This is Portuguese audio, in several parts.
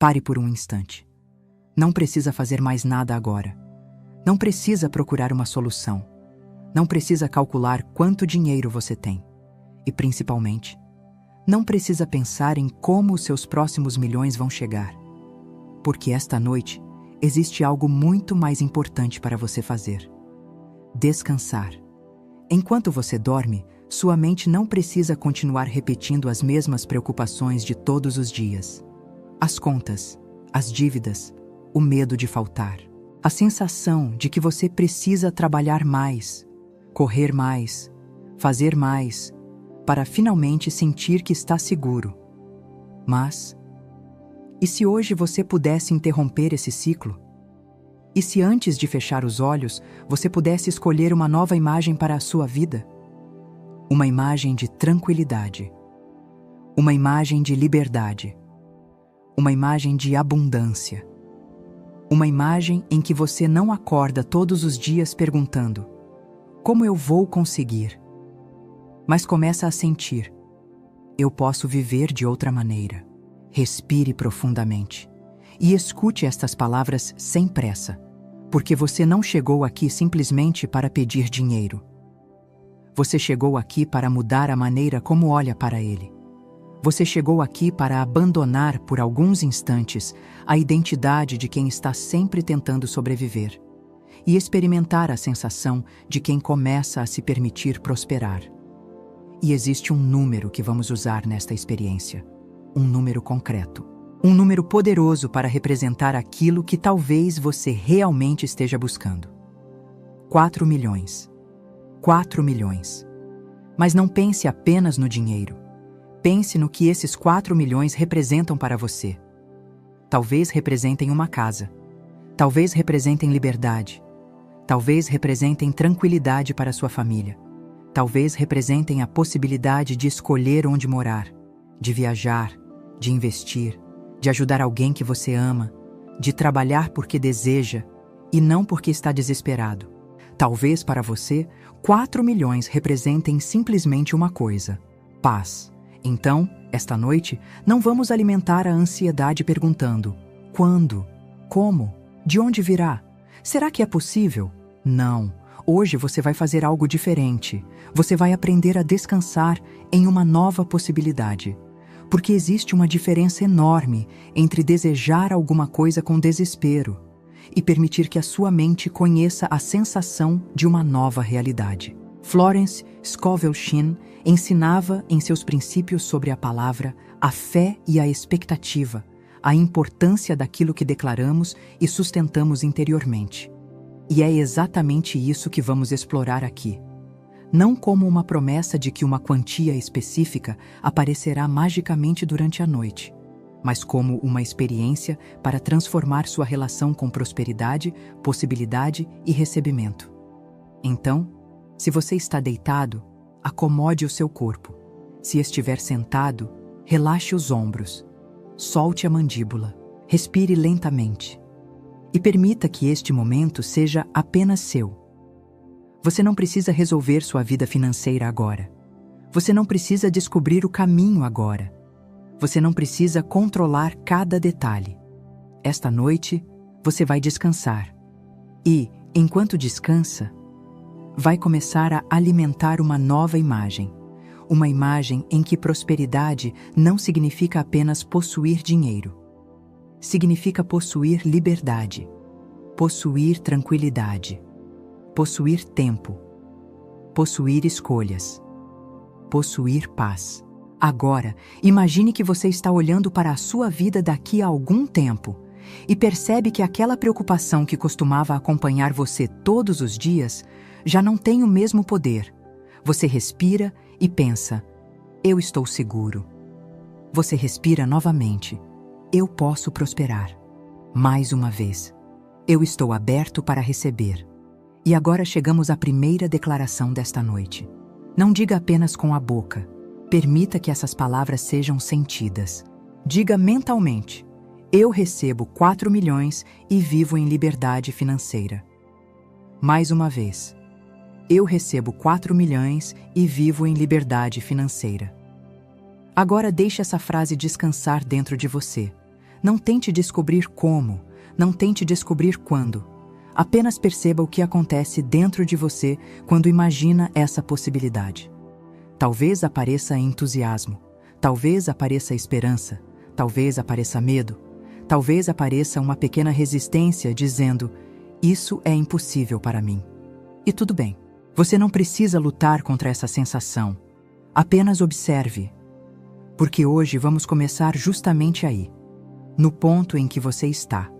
Pare por um instante. Não precisa fazer mais nada agora. Não precisa procurar uma solução. Não precisa calcular quanto dinheiro você tem. E, principalmente, não precisa pensar em como os seus próximos milhões vão chegar. Porque esta noite existe algo muito mais importante para você fazer: descansar. Enquanto você dorme, sua mente não precisa continuar repetindo as mesmas preocupações de todos os dias. As contas, as dívidas, o medo de faltar. A sensação de que você precisa trabalhar mais, correr mais, fazer mais, para finalmente sentir que está seguro. Mas, e se hoje você pudesse interromper esse ciclo? E se antes de fechar os olhos, você pudesse escolher uma nova imagem para a sua vida? Uma imagem de tranquilidade. Uma imagem de liberdade. Uma imagem de abundância. Uma imagem em que você não acorda todos os dias perguntando: como eu vou conseguir? Mas começa a sentir: eu posso viver de outra maneira. Respire profundamente e escute estas palavras sem pressa, porque você não chegou aqui simplesmente para pedir dinheiro. Você chegou aqui para mudar a maneira como olha para ele. Você chegou aqui para abandonar por alguns instantes a identidade de quem está sempre tentando sobreviver e experimentar a sensação de quem começa a se permitir prosperar. E existe um número que vamos usar nesta experiência. Um número concreto. Um número poderoso para representar aquilo que talvez você realmente esteja buscando. 4 milhões. 4 milhões. Mas não pense apenas no dinheiro. Pense no que esses 4 milhões representam para você. Talvez representem uma casa. Talvez representem liberdade. Talvez representem tranquilidade para sua família. Talvez representem a possibilidade de escolher onde morar, de viajar, de investir, de ajudar alguém que você ama, de trabalhar porque deseja e não porque está desesperado. Talvez para você, 4 milhões representem simplesmente uma coisa: paz. Então, esta noite, não vamos alimentar a ansiedade perguntando: quando? Como? De onde virá? Será que é possível? Não. Hoje você vai fazer algo diferente. Você vai aprender a descansar em uma nova possibilidade. Porque existe uma diferença enorme entre desejar alguma coisa com desespero e permitir que a sua mente conheça a sensação de uma nova realidade. Florence Scovel Shinn ensinava em seus princípios sobre a palavra, a fé e a expectativa, a importância daquilo que declaramos e sustentamos interiormente. E é exatamente isso que vamos explorar aqui. Não como uma promessa de que uma quantia específica aparecerá magicamente durante a noite, mas como uma experiência para transformar sua relação com prosperidade, possibilidade e recebimento. Então, se você está deitado, acomode o seu corpo. Se estiver sentado, relaxe os ombros. Solte a mandíbula. Respire lentamente. E permita que este momento seja apenas seu. Você não precisa resolver sua vida financeira agora. Você não precisa descobrir o caminho agora. Você não precisa controlar cada detalhe. Esta noite, você vai descansar. E, enquanto descansa, vai começar a alimentar uma nova imagem. Uma imagem em que prosperidade não significa apenas possuir dinheiro. Significa possuir liberdade, possuir tranquilidade, possuir tempo, possuir escolhas, possuir paz. Agora, imagine que você está olhando para a sua vida daqui a algum tempo e percebe que aquela preocupação que costumava acompanhar você todos os dias já não tem o mesmo poder. Você respira e pensa: eu estou seguro. Você respira novamente: eu posso prosperar. Mais uma vez: eu estou aberto para receber. E agora chegamos à primeira declaração desta noite. Não diga apenas com a boca. Permita que essas palavras sejam sentidas. Diga mentalmente: eu recebo 4 milhões e vivo em liberdade financeira. Mais uma vez: eu recebo 4 milhões e vivo em liberdade financeira. Agora deixe essa frase descansar dentro de você. Não tente descobrir como, não tente descobrir quando. Apenas perceba o que acontece dentro de você quando imagina essa possibilidade. Talvez apareça entusiasmo, talvez apareça esperança, talvez apareça medo, talvez apareça uma pequena resistência dizendo: isso é impossível para mim. E tudo bem, você não precisa lutar contra essa sensação. Apenas observe. Porque hoje vamos começar justamente aí, no ponto em que você está,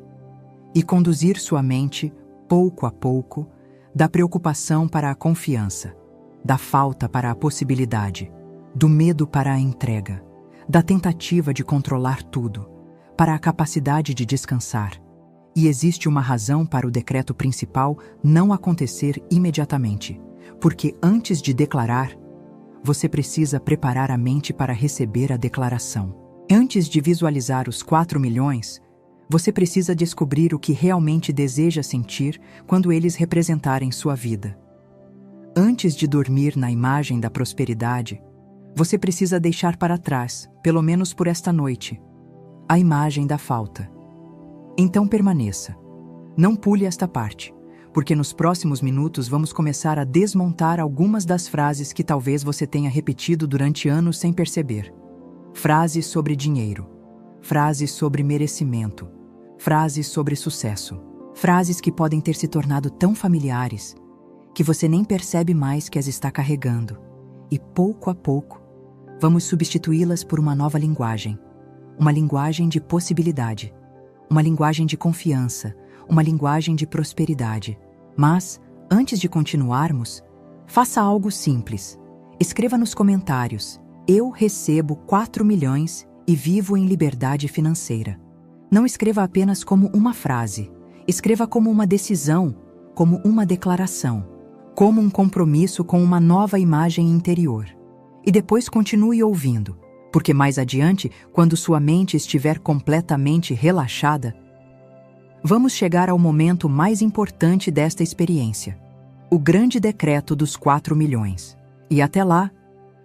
e conduzir sua mente, pouco a pouco, da preocupação para a confiança, da falta para a possibilidade, do medo para a entrega, da tentativa de controlar tudo, para a capacidade de descansar. E existe uma razão para o decreto principal não acontecer imediatamente, porque antes de declarar, você precisa preparar a mente para receber a declaração. Antes de visualizar os 4 milhões, você precisa descobrir o que realmente deseja sentir quando eles representarem sua vida. Antes de dormir na imagem da prosperidade, você precisa deixar para trás, pelo menos por esta noite, a imagem da falta. Então permaneça. Não pule esta parte, porque nos próximos minutos vamos começar a desmontar algumas das frases que talvez você tenha repetido durante anos sem perceber. Frases sobre dinheiro, frases sobre merecimento, frases sobre sucesso, frases que podem ter se tornado tão familiares que você nem percebe mais que as está carregando. E pouco a pouco, vamos substituí-las por uma nova linguagem, uma linguagem de possibilidade, uma linguagem de confiança, uma linguagem de prosperidade. Mas, antes de continuarmos, faça algo simples. Escreva nos comentários: eu recebo 4 milhões e vivo em liberdade financeira. Não escreva apenas como uma frase. Escreva como uma decisão, como uma declaração, como um compromisso com uma nova imagem interior. E depois continue ouvindo, porque mais adiante, quando sua mente estiver completamente relaxada, vamos chegar ao momento mais importante desta experiência, o grande decreto dos 4 milhões. E até lá,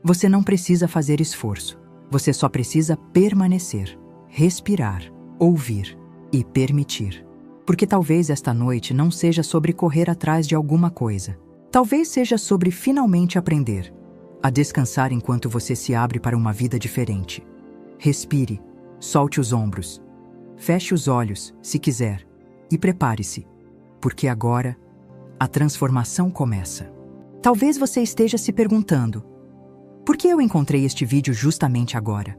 você não precisa fazer esforço. Você só precisa permanecer, respirar, ouvir e permitir. Porque talvez esta noite não seja sobre correr atrás de alguma coisa. Talvez seja sobre finalmente aprender a descansar enquanto você se abre para uma vida diferente. Respire, solte os ombros, feche os olhos, se quiser, e prepare-se, porque agora a transformação começa. Talvez você esteja se perguntando: por que eu encontrei este vídeo justamente agora?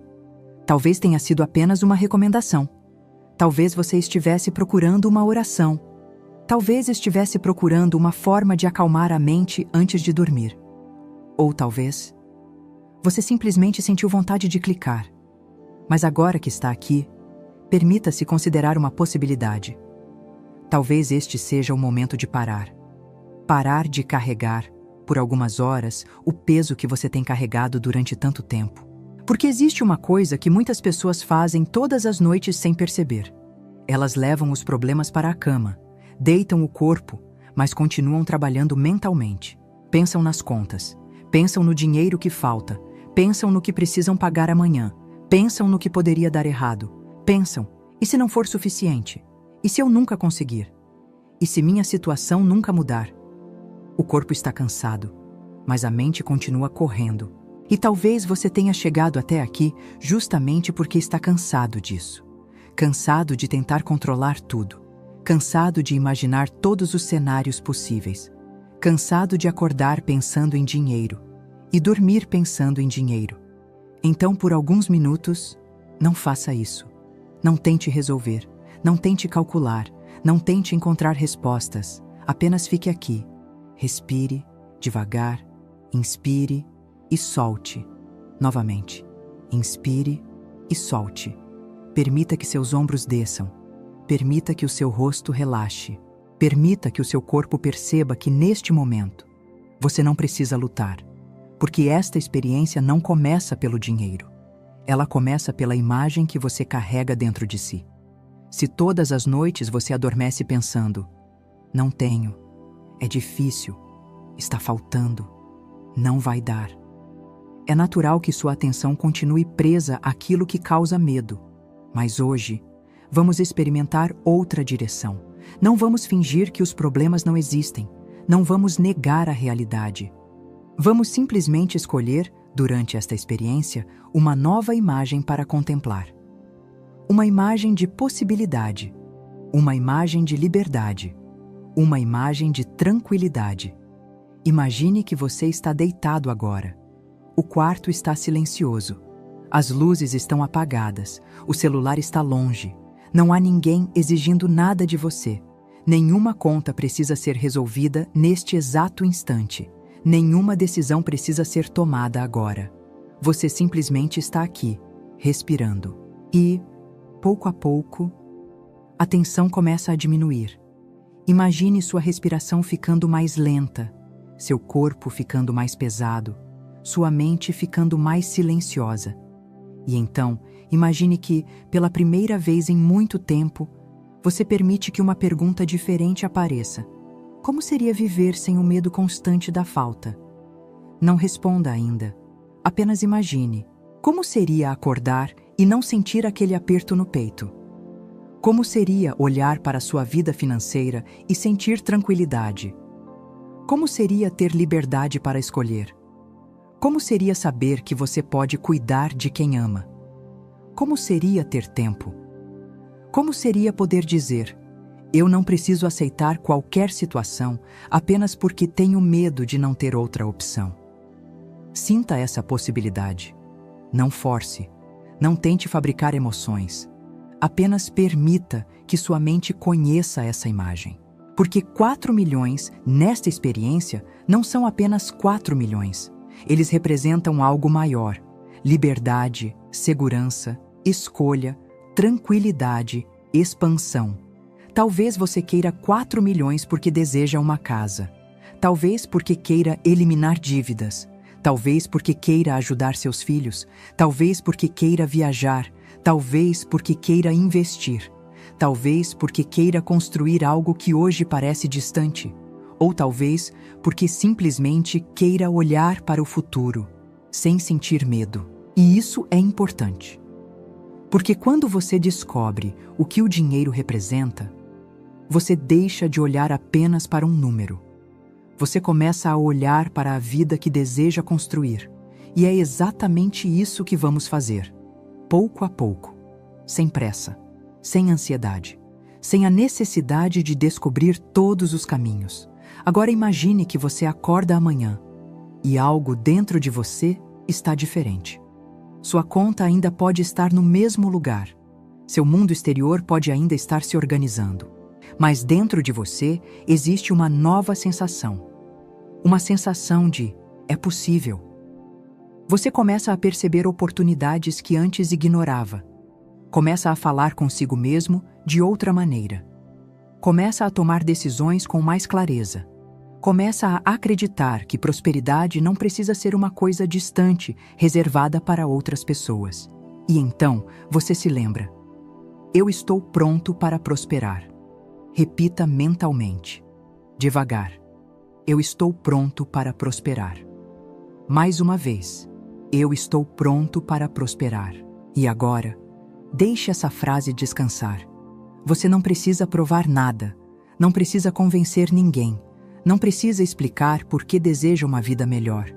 Talvez tenha sido apenas uma recomendação. Talvez você estivesse procurando uma oração. Talvez estivesse procurando uma forma de acalmar a mente antes de dormir. Ou talvez você simplesmente sentiu vontade de clicar. Mas agora que está aqui, permita-se considerar uma possibilidade. Talvez este seja o momento de parar. Parar de carregar, por algumas horas, o peso que você tem carregado durante tanto tempo. Porque existe uma coisa que muitas pessoas fazem todas as noites sem perceber. Elas levam os problemas para a cama, deitam o corpo, mas continuam trabalhando mentalmente. Pensam nas contas, pensam no dinheiro que falta, pensam no que precisam pagar amanhã, pensam no que poderia dar errado, pensam: e se não for suficiente? E se eu nunca conseguir? E se minha situação nunca mudar? O corpo está cansado, mas a mente continua correndo. E talvez você tenha chegado até aqui justamente porque está cansado disso. Cansado de tentar controlar tudo. Cansado de imaginar todos os cenários possíveis. Cansado de acordar pensando em dinheiro e dormir pensando em dinheiro. Então, por alguns minutos, não faça isso. Não tente resolver, não tente calcular, não tente encontrar respostas. Apenas fique aqui. Respire, devagar, inspire e solte. Novamente, inspire e solte. Permita que seus ombros desçam. Permita que o seu rosto relaxe. Permita que o seu corpo perceba que neste momento você não precisa lutar, porque esta experiência não começa pelo dinheiro. Ela começa pela imagem que você carrega dentro de si. Se todas as noites você adormece pensando: não tenho, é difícil, está faltando, não vai dar. É natural que sua atenção continue presa àquilo que causa medo. Mas hoje, Vamos experimentar outra direção. Não vamos fingir que os problemas não existem. Não vamos negar a realidade. Vamos simplesmente escolher, durante esta experiência, uma nova imagem para contemplar. Uma imagem de possibilidade. Uma imagem de liberdade. Uma imagem de tranquilidade. Imagine que você está deitado agora. O quarto está silencioso. As luzes estão apagadas. O celular está longe. Não há ninguém exigindo nada de você. Nenhuma conta precisa ser resolvida neste exato instante. Nenhuma decisão precisa ser tomada agora. Você simplesmente está aqui, respirando. E, pouco a pouco, a tensão começa a diminuir. Imagine sua respiração ficando mais lenta, seu corpo ficando mais pesado, sua mente ficando mais silenciosa. E então, imagine que, pela primeira vez em muito tempo, você permite que uma pergunta diferente apareça. Como seria viver sem o medo constante da falta? Não responda ainda. Apenas imagine. Como seria acordar e não sentir aquele aperto no peito? Como seria olhar para sua vida financeira e sentir tranquilidade? Como seria ter liberdade para escolher? Como seria saber que você pode cuidar de quem ama? Como seria ter tempo? Como seria poder dizer: eu não preciso aceitar qualquer situação apenas porque tenho medo de não ter outra opção? Sinta essa possibilidade. Não force. Não tente fabricar emoções. Apenas permita que sua mente conheça essa imagem. Porque 4 milhões, nesta experiência, não são apenas 4 milhões. Eles representam algo maior: liberdade, segurança, escolha, tranquilidade, expansão. Talvez você queira 4 milhões porque deseja uma casa. Talvez porque queira eliminar dívidas. Talvez porque queira ajudar seus filhos. Talvez porque queira viajar. Talvez porque queira investir. Talvez porque queira construir algo que hoje parece distante. Ou talvez porque simplesmente queira olhar para o futuro, sem sentir medo. E isso é importante. Porque quando você descobre o que o dinheiro representa, você deixa de olhar apenas para um número. Você começa a olhar para a vida que deseja construir. E é exatamente isso que vamos fazer. Pouco a pouco, sem pressa, sem ansiedade, sem a necessidade de descobrir todos os caminhos. Agora imagine que você acorda amanhã e algo dentro de você está diferente. Sua conta ainda pode estar no mesmo lugar. Seu mundo exterior pode ainda estar se organizando. Mas dentro de você existe uma nova sensação. Uma sensação de é possível. Você começa a perceber oportunidades que antes ignorava. Começa a falar consigo mesmo de outra maneira. Começa a tomar decisões com mais clareza. Começa a acreditar que prosperidade não precisa ser uma coisa distante, reservada para outras pessoas. E então, você se lembra: eu estou pronto para prosperar. Repita mentalmente, devagar: eu estou pronto para prosperar. Mais uma vez: eu estou pronto para prosperar. E agora, deixe essa frase descansar. Você não precisa provar nada, não precisa convencer ninguém. Não precisa explicar por que deseja uma vida melhor.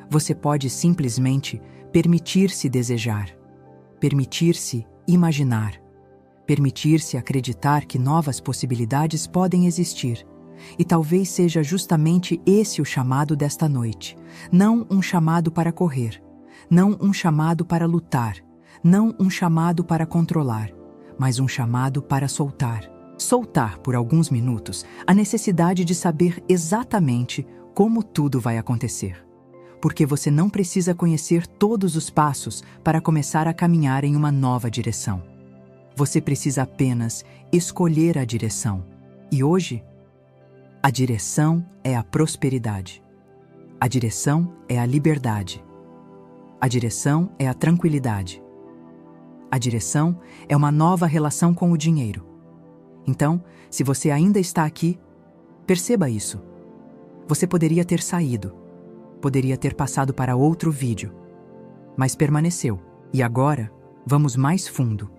Você pode simplesmente permitir-se desejar, permitir-se imaginar, permitir-se acreditar que novas possibilidades podem existir. E talvez seja justamente esse o chamado desta noite. Não um chamado para correr, não um chamado para lutar, não um chamado para controlar, mas um chamado para soltar. Soltar por alguns minutos a necessidade de saber exatamente como tudo vai acontecer. Porque você não precisa conhecer todos os passos para começar a caminhar em uma nova direção. Você precisa apenas escolher a direção. E hoje, a direção é a prosperidade. A direção é a liberdade. A direção é a tranquilidade. A direção é uma nova relação com o dinheiro. Então, se você ainda está aqui, perceba isso. Você poderia ter saído, poderia ter passado para outro vídeo, mas permaneceu. E agora, vamos mais fundo.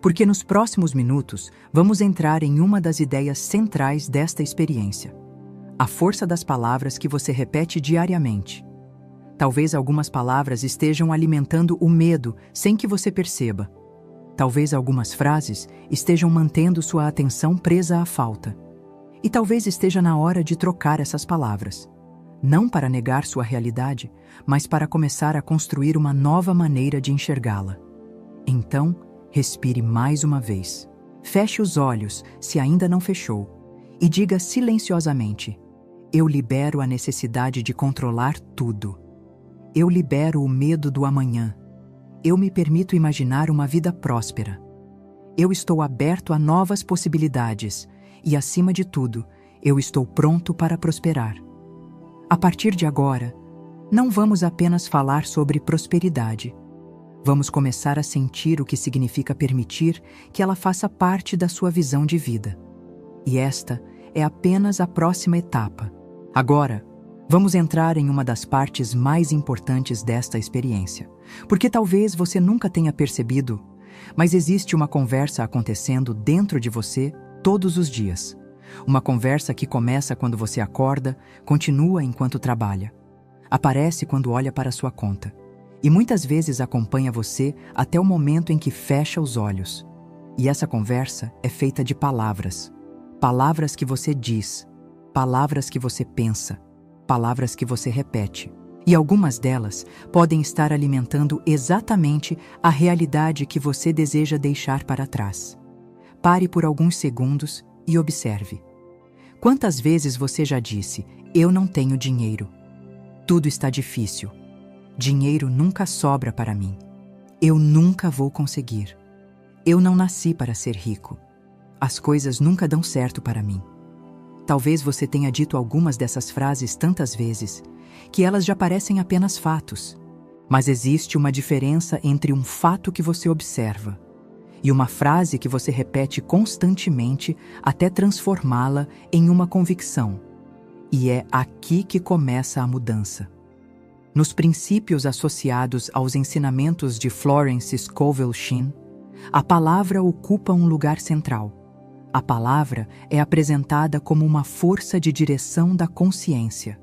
porque nos próximos minutos vamos entrar em uma das ideias centrais desta experiência: a força das palavras que você repete diariamente. Talvez algumas palavras estejam alimentando o medo sem que você perceba. Talvez algumas frases estejam mantendo sua atenção presa à falta. E talvez esteja na hora de trocar essas palavras. Não para negar sua realidade, mas para começar a construir uma nova maneira de enxergá-la. Então, respire mais uma vez. Feche os olhos, se ainda não fechou, e diga silenciosamente: eu libero a necessidade de controlar tudo. Eu libero o medo do amanhã. Eu me permito imaginar uma vida próspera. Eu estou aberto a novas possibilidades e, acima de tudo, eu estou pronto para prosperar. A partir de agora, não vamos apenas falar sobre prosperidade. Vamos começar a sentir o que significa permitir que ela faça parte da sua visão de vida. E esta é apenas a próxima etapa. Agora, vamos entrar em uma das partes mais importantes desta experiência, porque talvez você nunca tenha percebido, mas existe uma conversa acontecendo dentro de você todos os dias. Uma conversa que começa quando você acorda, continua enquanto trabalha, aparece quando olha para sua conta, e muitas vezes acompanha você até o momento em que fecha os olhos. E essa conversa é feita de palavras. Palavras que você diz, palavras que você pensa, palavras que você repete. E algumas delas podem estar alimentando exatamente a realidade que você deseja deixar para trás. Pare por alguns segundos e observe. Quantas vezes você já disse: eu não tenho dinheiro. Tudo está difícil. Dinheiro nunca sobra para mim. Eu nunca vou conseguir. Eu não nasci para ser rico. As coisas nunca dão certo para mim. Talvez você tenha dito algumas dessas frases tantas vezes que elas já parecem apenas fatos. Mas existe uma diferença entre um fato que você observa e uma frase que você repete constantemente até transformá-la em uma convicção. E é aqui que começa a mudança. Nos princípios associados aos ensinamentos de Florence Scovel Shinn, a palavra ocupa um lugar central. A palavra é apresentada como uma força de direção da consciência.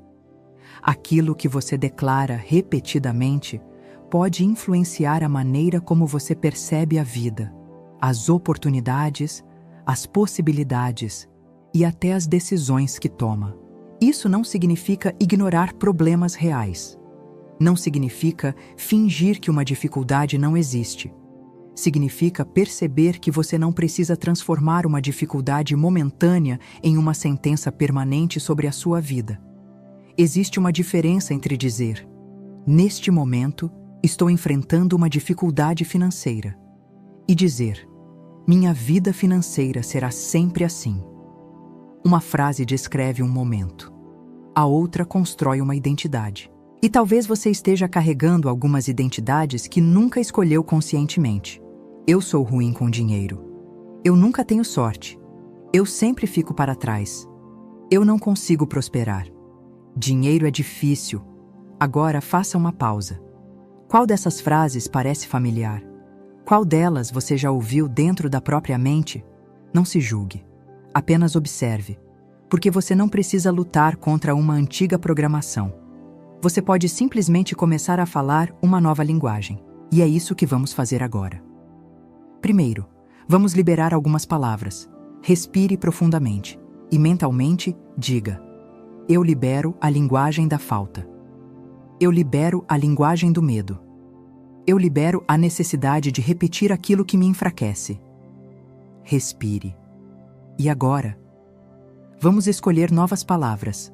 Aquilo que você declara repetidamente pode influenciar a maneira como você percebe a vida, as oportunidades, as possibilidades e até as decisões que toma. Isso não significa ignorar problemas reais. Não significa fingir que uma dificuldade não existe. Significa perceber que você não precisa transformar uma dificuldade momentânea em uma sentença permanente sobre a sua vida. Existe uma diferença entre dizer: neste momento, estou enfrentando uma dificuldade financeira, e dizer: minha vida financeira será sempre assim. Uma frase descreve um momento. A outra constrói uma identidade. E talvez você esteja carregando algumas identidades que nunca escolheu conscientemente. Eu sou ruim com dinheiro. Eu nunca tenho sorte. Eu sempre fico para trás. Eu não consigo prosperar. Dinheiro é difícil. Agora faça uma pausa. Qual dessas frases parece familiar? Qual delas você já ouviu dentro da própria mente? Não se julgue. Apenas observe. Porque você não precisa lutar contra uma antiga programação. Você pode simplesmente começar a falar uma nova linguagem. E é isso que vamos fazer agora. Primeiro, vamos liberar algumas palavras. Respire profundamente e mentalmente diga: eu libero a linguagem da falta. Eu libero a linguagem do medo. Eu libero a necessidade de repetir aquilo que me enfraquece. Respire. E agora, vamos escolher novas palavras.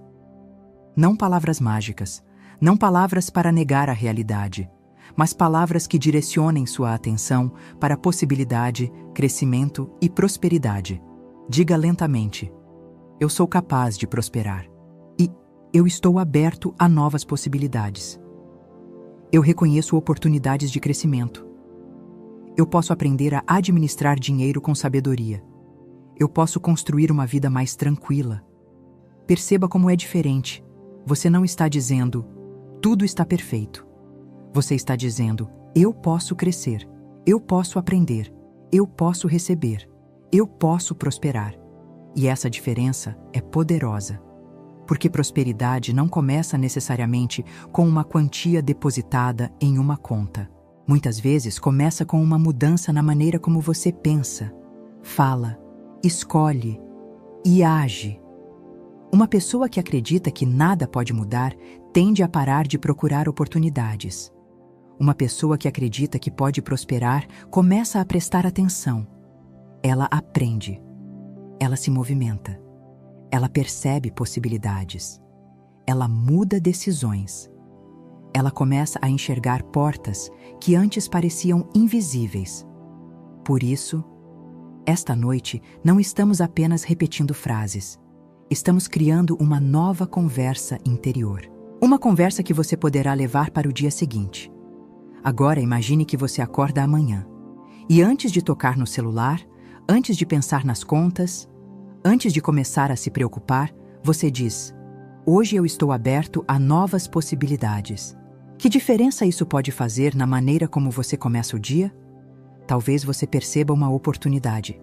Não palavras mágicas, não palavras para negar a realidade, mas palavras que direcionem sua atenção para possibilidade, crescimento e prosperidade. Diga lentamente: eu sou capaz de prosperar. E eu estou aberto a novas possibilidades. Eu reconheço oportunidades de crescimento. Eu posso aprender a administrar dinheiro com sabedoria. Eu posso construir uma vida mais tranquila. Perceba como é diferente. Você não está dizendo: tudo está perfeito. Você está dizendo: eu posso crescer, eu posso aprender, eu posso receber, eu posso prosperar. E essa diferença é poderosa, porque prosperidade não começa necessariamente com uma quantia depositada em uma conta. Muitas vezes começa com uma mudança na maneira como você pensa, fala, escolhe e age. Uma pessoa que acredita que nada pode mudar tende a parar de procurar oportunidades. Uma pessoa que acredita que pode prosperar começa a prestar atenção. Ela aprende. Ela se movimenta. Ela percebe possibilidades. Ela muda decisões. Ela começa a enxergar portas que antes pareciam invisíveis. Por isso, esta noite não estamos apenas repetindo frases. Estamos criando uma nova conversa interior. Uma conversa que você poderá levar para o dia seguinte. Agora imagine que você acorda amanhã. E antes de tocar no celular, antes de pensar nas contas, antes de começar a se preocupar, você diz: hoje eu estou aberto a novas possibilidades. Que diferença isso pode fazer na maneira como você começa o dia? Talvez você perceba uma oportunidade.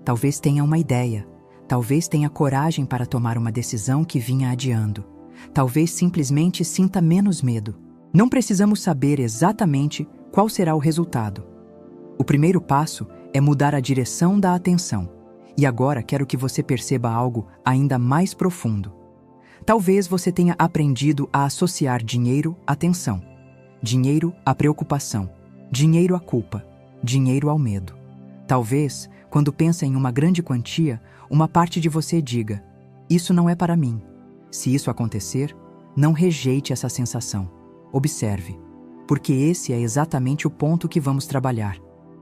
Talvez tenha uma ideia. Talvez tenha coragem para tomar uma decisão que vinha adiando. Talvez simplesmente sinta menos medo. Não precisamos saber exatamente qual será o resultado. O primeiro passo é mudar a direção da atenção. E agora quero que você perceba algo ainda mais profundo. Talvez você tenha aprendido a associar dinheiro à tensão, dinheiro à preocupação, dinheiro à culpa, dinheiro ao medo. Talvez, quando pensa em uma grande quantia, uma parte de você diga: isso não é para mim. Se isso acontecer, não rejeite essa sensação. Observe, porque esse é exatamente o ponto que vamos trabalhar.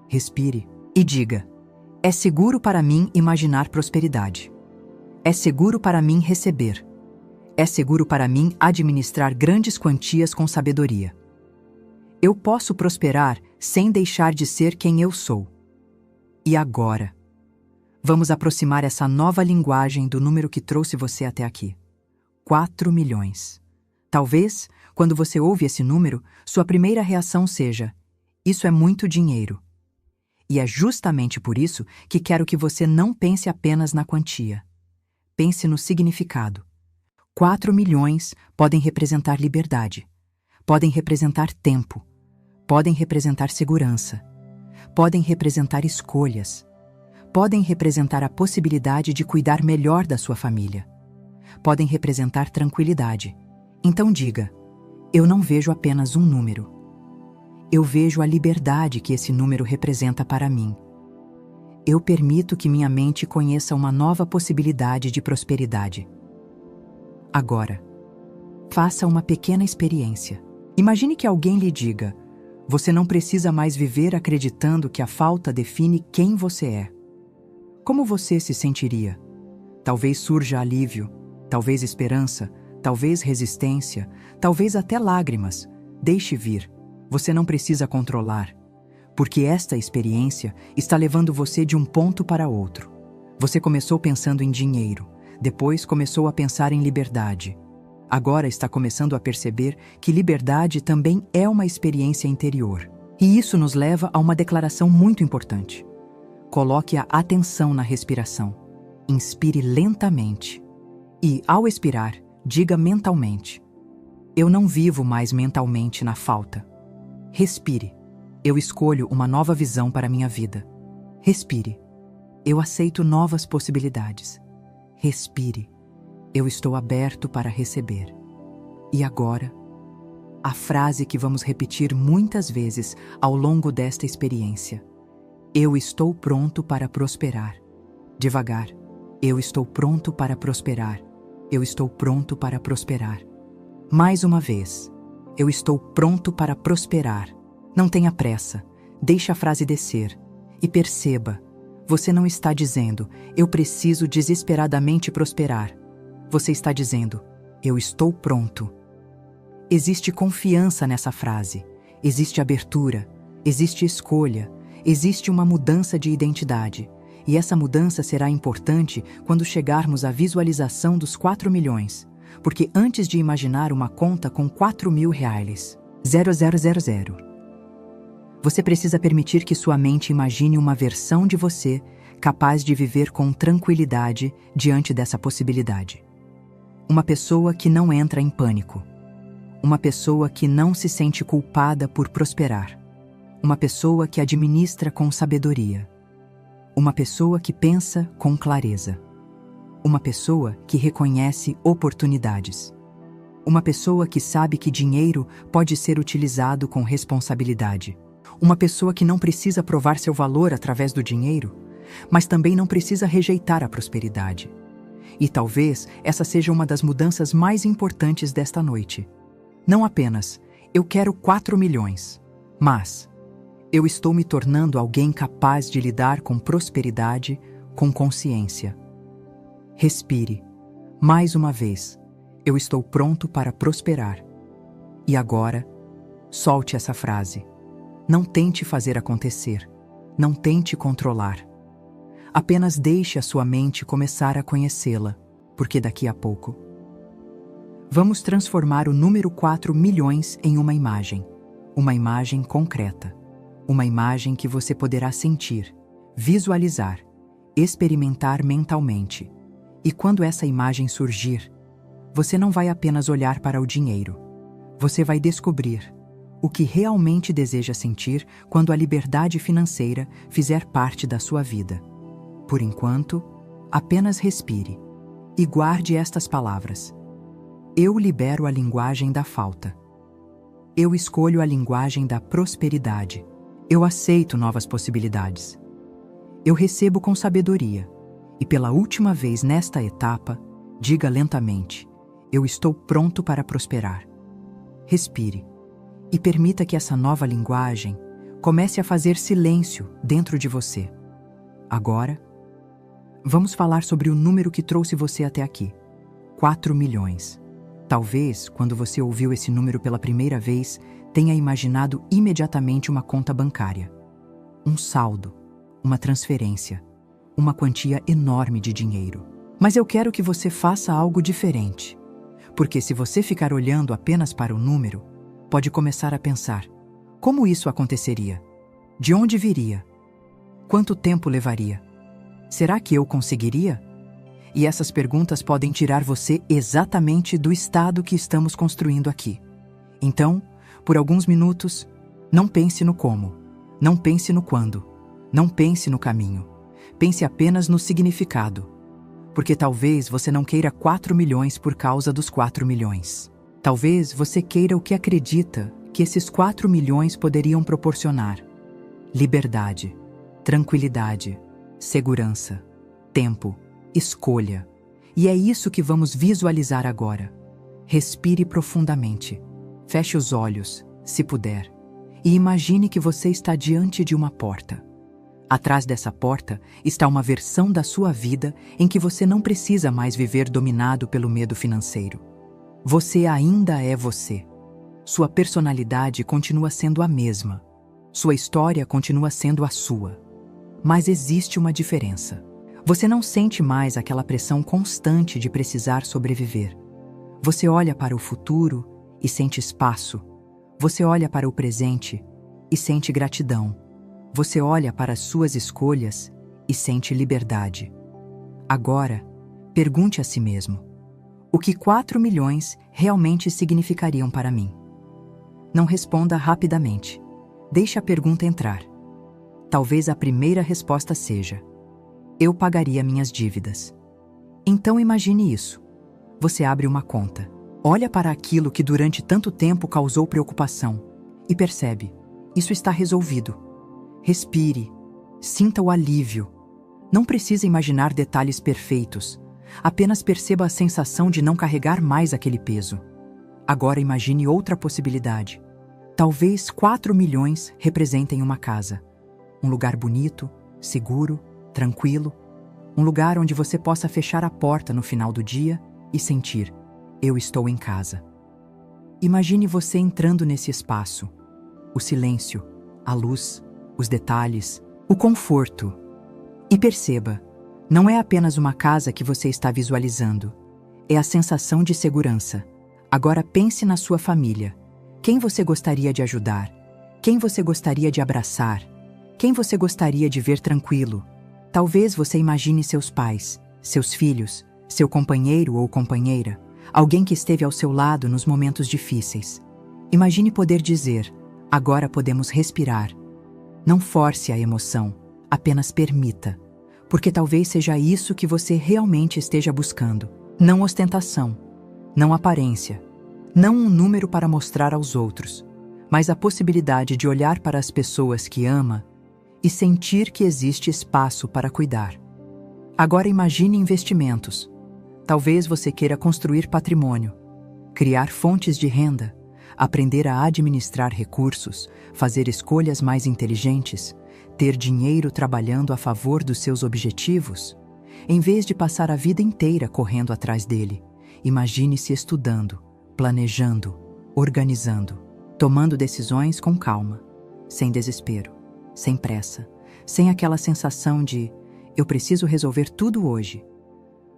Respire e diga: é seguro para mim imaginar prosperidade. É seguro para mim receber. É seguro para mim administrar grandes quantias com sabedoria. Eu posso prosperar sem deixar de ser quem eu sou. E agora? Vamos aproximar essa nova linguagem do número que trouxe você até aqui. 4 milhões. Talvez, quando você ouve esse número, sua primeira reação seja: isso é muito dinheiro. E é justamente por isso que quero que você não pense apenas na quantia. Pense no significado. 4 milhões podem representar liberdade, podem representar tempo, podem representar segurança, podem representar escolhas, podem representar a possibilidade de cuidar melhor da sua família, podem representar tranquilidade. Então diga: eu não vejo apenas um número. Eu vejo a liberdade que esse número representa para mim. Eu permito que minha mente conheça uma nova possibilidade de prosperidade. Agora, faça uma pequena experiência. Imagine que alguém lhe diga: você não precisa mais viver acreditando que a falta define quem você é. Como você se sentiria? Talvez surja alívio, talvez esperança, talvez resistência, talvez até lágrimas. Deixe vir. Você não precisa controlar, porque esta experiência está levando você de um ponto para outro. Você começou pensando em dinheiro, depois começou a pensar em liberdade. Agora está começando a perceber que liberdade também é uma experiência interior. E isso nos leva a uma declaração muito importante. Coloque a atenção na respiração. Inspire lentamente. E, ao expirar, diga mentalmente: eu não vivo mais mentalmente na falta. Respire. Eu escolho uma nova visão para minha vida. Respire. Eu aceito novas possibilidades. Respire. Eu estou aberto para receber. E agora, a frase que vamos repetir muitas vezes ao longo desta experiência: eu estou pronto para prosperar. Devagar. Eu estou pronto para prosperar. Eu estou pronto para prosperar. Mais uma vez. Eu estou pronto para prosperar. Não tenha pressa. Deixe a frase descer. E perceba, você não está dizendo: eu preciso desesperadamente prosperar. Você está dizendo: eu estou pronto. Existe confiança nessa frase. Existe abertura. Existe escolha. Existe uma mudança de identidade. E essa mudança será importante quando chegarmos à visualização dos 4 milhões. Porque antes de imaginar uma conta com 4.000 reais, 0000, Você precisa permitir que sua mente imagine uma versão de você capaz de viver com tranquilidade diante dessa possibilidade. Uma pessoa que não entra em pânico. Uma pessoa que não se sente culpada por prosperar. Uma pessoa que administra com sabedoria. Uma pessoa que pensa com clareza. Uma pessoa que reconhece oportunidades. Uma pessoa que sabe que dinheiro pode ser utilizado com responsabilidade. Uma pessoa que não precisa provar seu valor através do dinheiro, mas também não precisa rejeitar a prosperidade. E talvez essa seja uma das mudanças mais importantes desta noite. Não apenas, eu quero 4 milhões, mas eu estou me tornando alguém capaz de lidar com prosperidade com consciência. Respire. Mais uma vez, eu estou pronto para prosperar. E agora, solte essa frase. Não tente fazer acontecer. Não tente controlar. Apenas deixe a sua mente começar a conhecê-la, porque daqui a pouco vamos transformar o número 4 milhões em uma imagem concreta, uma imagem que você poderá sentir, visualizar, experimentar mentalmente. E quando essa imagem surgir, você não vai apenas olhar para o dinheiro, você vai descobrir o que realmente deseja sentir quando a liberdade financeira fizer parte da sua vida. Por enquanto, apenas respire e guarde estas palavras. Eu libero a linguagem da falta. Eu escolho a linguagem da prosperidade. Eu aceito novas possibilidades. Eu recebo com sabedoria. E pela última vez nesta etapa, diga lentamente: eu estou pronto para prosperar. Respire e permita que essa nova linguagem comece a fazer silêncio dentro de você. Agora, vamos falar sobre o número que trouxe você até aqui. 4 milhões. Talvez, quando você ouviu esse número pela primeira vez, tenha imaginado imediatamente uma conta bancária. Um saldo, uma transferência, uma quantia enorme de dinheiro. Mas eu quero que você faça algo diferente. Porque se você ficar olhando apenas para o número, pode começar a pensar: como isso aconteceria? De onde viria? Quanto tempo levaria? Será que eu conseguiria? E essas perguntas podem tirar você exatamente do estado que estamos construindo aqui. Então, por alguns minutos, não pense no como, não pense no quando, não pense no caminho. Pense apenas no significado. Porque talvez você não queira 4 milhões por causa dos 4 milhões. Talvez você queira o que acredita que esses 4 milhões poderiam proporcionar: liberdade, tranquilidade, segurança, tempo, escolha. E é isso que vamos visualizar agora. Respire profundamente. Feche os olhos, se puder, e imagine que você está diante de uma porta. Atrás dessa porta está uma versão da sua vida em que você não precisa mais viver dominado pelo medo financeiro. Você ainda é você. Sua personalidade continua sendo a mesma. Sua história continua sendo a sua. Mas existe uma diferença. Você não sente mais aquela pressão constante de precisar sobreviver. Você olha para o futuro e sente espaço. Você olha para o presente e sente gratidão. Você olha para as suas escolhas e sente liberdade. Agora, pergunte a si mesmo: o que 4 milhões realmente significariam para mim? Não responda rapidamente. Deixe a pergunta entrar. Talvez a primeira resposta seja: eu pagaria minhas dívidas. Então imagine isso. Você abre uma conta, olha para aquilo que durante tanto tempo causou preocupação e percebe: isso está resolvido. Respire, sinta o alívio. Não precisa imaginar detalhes perfeitos. Apenas perceba a sensação de não carregar mais aquele peso. Agora imagine outra possibilidade. Talvez 4 milhões representem uma casa. Um lugar bonito, seguro, tranquilo. Um lugar onde você possa fechar a porta no final do dia e sentir: eu estou em casa. Imagine você entrando nesse espaço. O silêncio, a luz, os detalhes, o conforto. E perceba, não é apenas uma casa que você está visualizando. É a sensação de segurança. Agora pense na sua família. Quem você gostaria de ajudar? Quem você gostaria de abraçar? Quem você gostaria de ver tranquilo? Talvez você imagine seus pais, seus filhos, seu companheiro ou companheira, alguém que esteve ao seu lado nos momentos difíceis. Imagine poder dizer: agora podemos respirar. Não force a emoção, apenas permita, porque talvez seja isso que você realmente esteja buscando. Não ostentação, não aparência, não um número para mostrar aos outros, mas a possibilidade de olhar para as pessoas que ama e sentir que existe espaço para cuidar. Agora imagine investimentos. Talvez você queira construir patrimônio, criar fontes de renda, aprender a administrar recursos, fazer escolhas mais inteligentes, ter dinheiro trabalhando a favor dos seus objetivos. Em vez de passar a vida inteira correndo atrás dele, imagine-se estudando, planejando, organizando, tomando decisões com calma, sem desespero, sem pressa, sem aquela sensação de eu preciso resolver tudo hoje.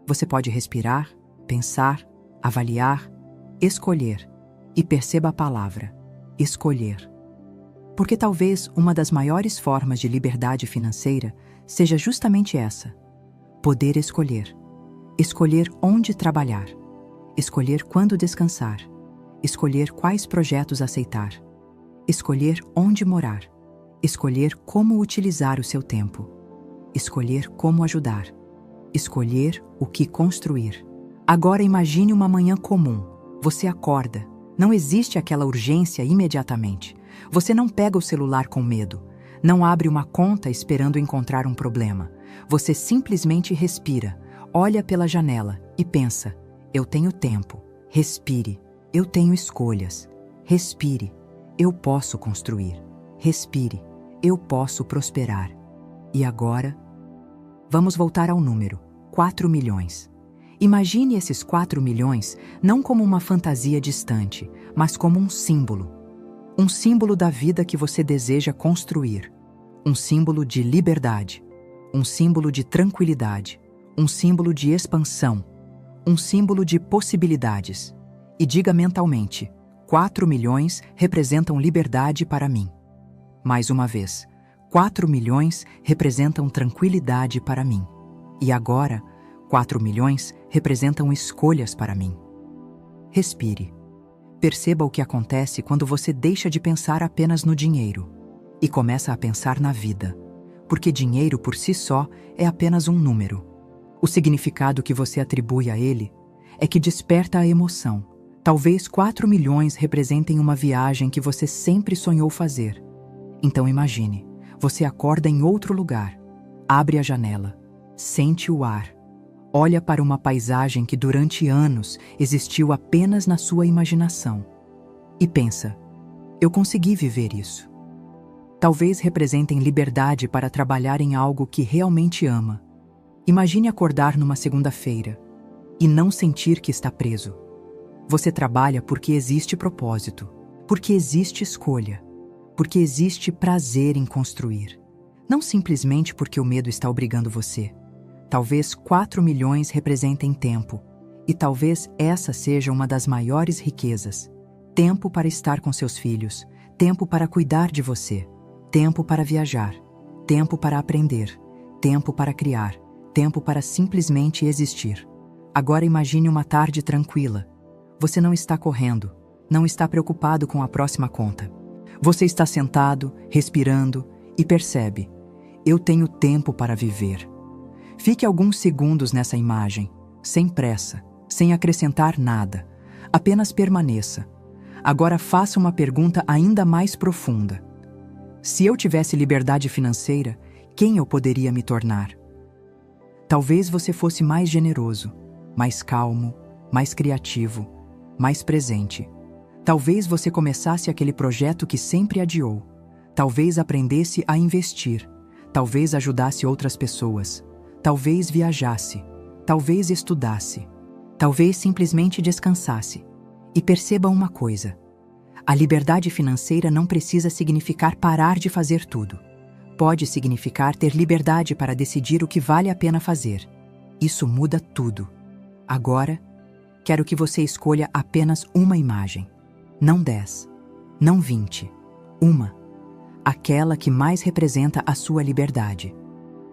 Você pode respirar, pensar, avaliar, escolher, e perceba a palavra, escolher. Porque talvez uma das maiores formas de liberdade financeira seja justamente essa: poder escolher. Escolher onde trabalhar, escolher quando descansar, escolher quais projetos aceitar, escolher onde morar, escolher como utilizar o seu tempo, escolher como ajudar, escolher o que construir. Agora imagine uma manhã comum. Você acorda. Não existe aquela urgência imediatamente. Você não pega o celular com medo. Não abre uma conta esperando encontrar um problema. Você simplesmente respira, olha pela janela e pensa: eu tenho tempo. Respire. Eu tenho escolhas. Respire. Eu posso construir. Respire. Eu posso prosperar. E agora? Vamos voltar ao número: 4 milhões. Imagine esses 4 milhões não como uma fantasia distante, mas como um símbolo. Um símbolo da vida que você deseja construir. Um símbolo de liberdade. Um símbolo de tranquilidade. Um símbolo de expansão. Um símbolo de possibilidades. E diga mentalmente: 4 milhões representam liberdade para mim. Mais uma vez: 4 milhões representam tranquilidade para mim. E agora, 4 milhões representam escolhas para mim. Respire. Perceba o que acontece quando você deixa de pensar apenas no dinheiro e começa a pensar na vida, porque dinheiro por si só é apenas um número. O significado que você atribui a ele é que desperta a emoção. Talvez 4 milhões representem uma viagem que você sempre sonhou fazer. Então imagine, você acorda em outro lugar, abre a janela, sente o ar, olha para uma paisagem que durante anos existiu apenas na sua imaginação e pensa: eu consegui viver isso. Talvez representem liberdade para trabalhar em algo que realmente ama. Imagine acordar numa segunda-feira e não sentir que está preso. Você trabalha porque existe propósito, porque existe escolha, porque existe prazer em construir. Não simplesmente porque o medo está obrigando você. Talvez 4 milhões representem tempo, e talvez essa seja uma das maiores riquezas. Tempo para estar com seus filhos, tempo para cuidar de você, tempo para viajar, tempo para aprender, tempo para criar, tempo para simplesmente existir. Agora imagine uma tarde tranquila. Você não está correndo, não está preocupado com a próxima conta. Você está sentado, respirando e percebe: eu tenho tempo para viver. Fique alguns segundos nessa imagem, sem pressa, sem acrescentar nada. Apenas permaneça. Agora faça uma pergunta ainda mais profunda. Se eu tivesse liberdade financeira, quem eu poderia me tornar? Talvez você fosse mais generoso, mais calmo, mais criativo, mais presente. Talvez você começasse aquele projeto que sempre adiou. Talvez aprendesse a investir. Talvez ajudasse outras pessoas. Talvez viajasse. Talvez estudasse. Talvez simplesmente descansasse. E perceba uma coisa: a liberdade financeira não precisa significar parar de fazer tudo. Pode significar ter liberdade para decidir o que vale a pena fazer. Isso muda tudo. Agora, quero que você escolha apenas uma imagem. Não 10, não 20. Uma. aquela que mais representa a sua liberdade.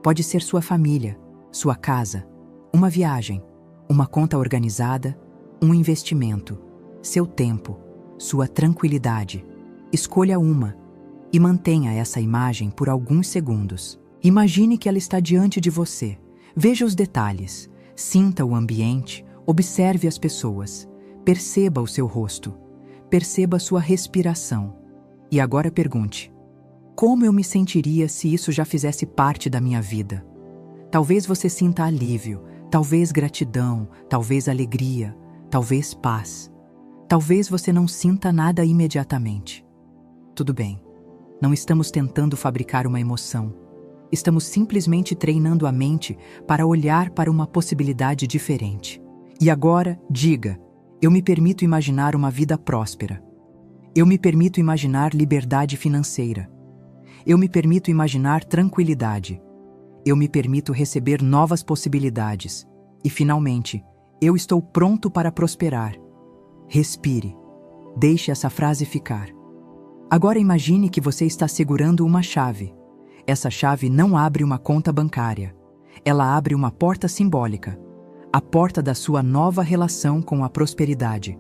Pode ser sua família, sua casa, uma viagem, uma conta organizada, um investimento, seu tempo, sua tranquilidade. Escolha uma e mantenha essa imagem por alguns segundos. Imagine que ela está diante de você. Veja os detalhes, sinta o ambiente, observe as pessoas, perceba o seu rosto, perceba sua respiração. E agora pergunte: como eu me sentiria se isso já fizesse parte da minha vida? Talvez você sinta alívio, talvez gratidão, talvez alegria, talvez paz. Talvez você não sinta nada imediatamente. Tudo bem, não estamos tentando fabricar uma emoção. Estamos simplesmente treinando a mente para olhar para uma possibilidade diferente. E agora, diga: eu me permito imaginar uma vida próspera. Eu me permito imaginar liberdade financeira. Eu me permito imaginar tranquilidade. Eu me permito receber novas possibilidades. E, finalmente, eu estou pronto para prosperar. Respire. Deixe essa frase ficar. Agora imagine que você está segurando uma chave. Essa chave não abre uma conta bancária. Ela abre uma porta simbólica. A porta da sua nova relação com a prosperidade.